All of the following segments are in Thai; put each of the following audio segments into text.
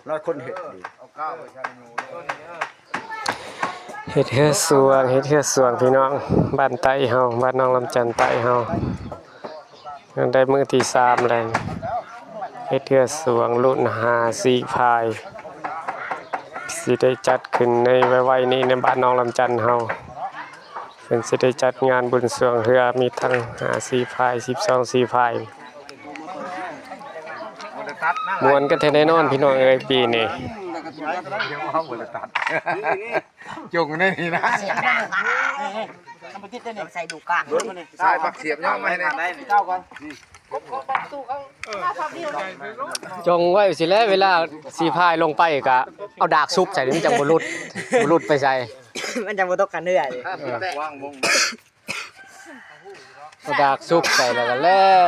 ร้อยคนเห็ดดี เฮ็ดเฮือสวงพี่น้องบ้านไต้เฮาบ้านน้องลำจันไต้เฮาได้มื้อที่3แล้วเฮ็ดเฮือสวงรุ่น5-4พายสิได้จัดขึ้นในไวๆนี้ในบ้านน้องลำจันเฮาเพิ่นสิได้จัดงานบุญสรวงเรือมีทั้ง5-4พาย12-4พายม่วนกันแท้แน่นอนพี่น้องเอ้ยปีนี้จงได้นี่นะใส่ดูกะสายปักเสียบย่อมาให้ได้เจ้าก่อนจงไว้สิแล้วเวลาสีพายลงไปก็เอาดากซุบใส่มันจังบ่หลุดไปใส่มันจะบ่ตกกันเรื่อยว่างวงเอาดากซุบใส่แล้วก็แล้ว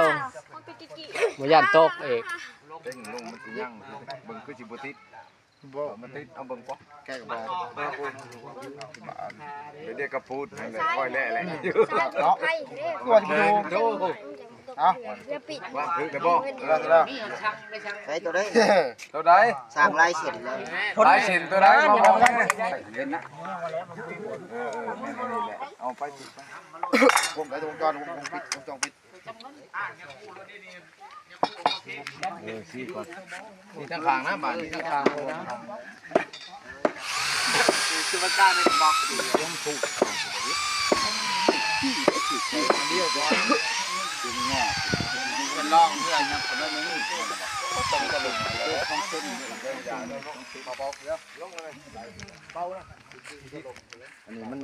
บ่ย่านตกอีกเด้งลงมันสิยั่งเบิ่งคือสิบ่ติดบ่มันติดเอาเบิ่งปอกแก้กับบ่เดี๋ยวก็พูดนั่นแหละค่อยแล่แหละเนาะตัวที่ดูเอ้าว่าถือแต่บ่แล้วใส่ตัวได้ตัวใด3ลายเส้นเลยลายเส้นตัวใดมาบอกเล่นนะนี่แหละเอาไปวงไปวงจรวงปิดวงจรปิดซี่ก่อนนี่ทางข้างนะบ้านนี่ทางข้างคือว่าการในบอกต้องถูกเดียวก่อนคือแง่เป็นร่องเพื่อนยังคนนั้นนี่ตรงกระลุกต้องขึ้นมาบอกเดี๋ยวลงเลยเบานะอันนี้มัน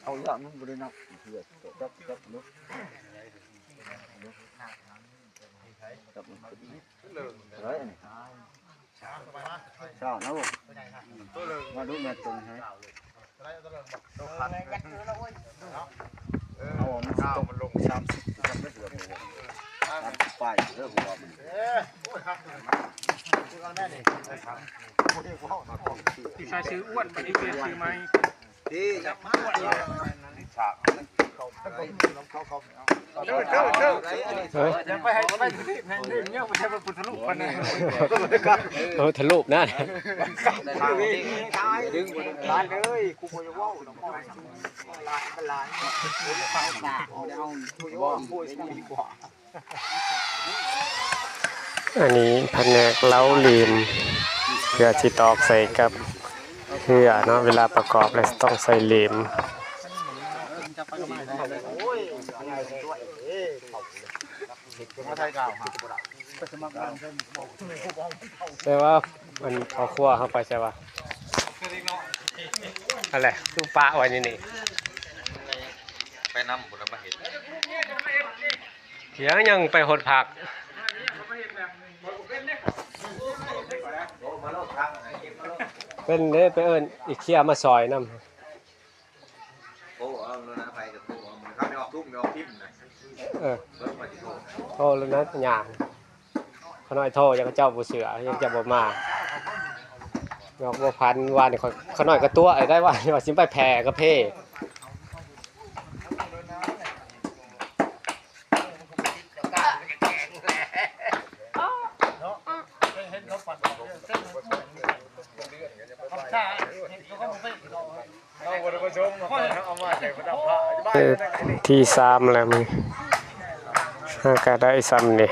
เอาอย่างมันบริณับเพื่อจับลุกเฮ้ยชอบนะบุมาดูแม่ตรงให้เอามันตกมันลง30ทำได้เกือบเลย30ป้ายเริ่มหัวมันที่ชายชื่ออ้วนปฏิเสธชื่อไหมที่จะมาฉากจะไปให้ไปที่แห่งนี้เนี่ยมันจะเป็นพุทธลูกคนนึงทะลุนะดึงร้านเลยกูพยาว่าร้านเป็นร้านอันนี้แผนกเล้าลีมเพื่อที่ตอกใส่กับเพื่อเนาะเวลาประกอบแล้วต้องใส่ลีมแต่ว่ามันเอาคั่วเข้าไปใช่ป่ะอะไรคือปะไว้นี่ไปน้ำผลไม้เห็ดเถียงยังไปหดผักเป็นเด้ไปเอิ้นอีกเคียมาซอยนำโอ้เอาแล้วนะไปกับตัวมันเข้าไม่ออกทุ่มไม่ออกทิ่มนะโทรแล้วนะย่างเขาน้อยโทรยังเจ้าบ่เสือยังจะบ่มาดอกบ่พันว่านี่เขาน้อยก็ตัวไอ้ได้ว่าสิไปแผ่กระเพาะที่3แล้วมึงก็ได้ซ้ำนี่